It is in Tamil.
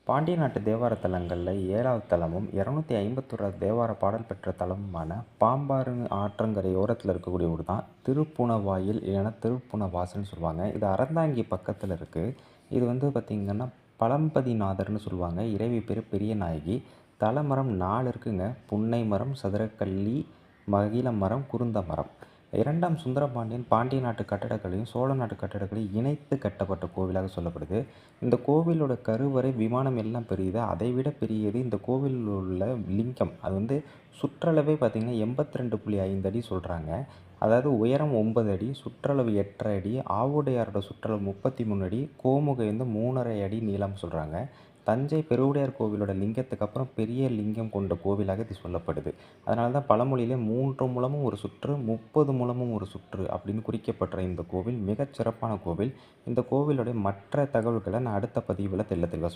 பாண்டிய நாட்டு தேவார தலங்களில் 7வது தலமும் 251 தேவார பாடல் பெற்ற தலமுமான பாம்பாறு ஆற்றங்கரை ஓரத்தில் இருக்கக்கூடிய ஊர் தான் திருப்புணவாயில், இல்லைன்னா திருப்புணவாசல்னு சொல்லுவாங்க. இது அறந்தாங்கி பக்கத்தில் இருக்குது. இது பார்த்திங்கன்னா பழம்பதிநாதர்னு சொல்லுவாங்க. இறைவி பேர் பெரிய நாயகி. தலைமரம் 4 இருக்குங்க. புன்னை மரம், சதுரக்கள்ளி, மகிழ மரம், குருந்த மரம். 2ஆம் சுந்தரபாண்டியன் பாண்டிய நாட்டு கட்டடக்கலையும் சோழ நாட்டு கட்டடக்கலையும் இணைத்து கட்டப்பட்ட கோவிலாக சொல்லப்படுது. இந்த கோவிலோட கருவறை, விமானம் எல்லாம் பெரியது. அதை விட பெரியது இந்த கோவிலில் உள்ள லிங்கம். அது சுற்றளவே பார்த்திங்கன்னா 82.5 அடி சொல்கிறாங்க. அதாவது உயரம் 9 அடி, சுற்றளவு 8.5 அடி, ஆவுடையாரோட சுற்றளவு 33 அடி, கோமுகை 3.5 அடி நீளம் சொல்கிறாங்க. தஞ்சை பெருவுடையார் கோவிலோட லிங்கத்துக்கு அப்புறம் பெரிய லிங்கம் கொண்ட கோவிலாக இது சொல்லப்படுது. அதனால தான் பழமொழியிலே 3 முழமும் ஒரு சுற்று, 30 முழமும் ஒரு சுற்று அப்படின்னு குறிக்கப்பட்ட இந்த கோவில் மிகச் சிறப்பான கோவில். இந்த கோவிலுடைய மற்ற தகவல்களை நான் அடுத்த பதிவில் தெள்ள தெளிவாக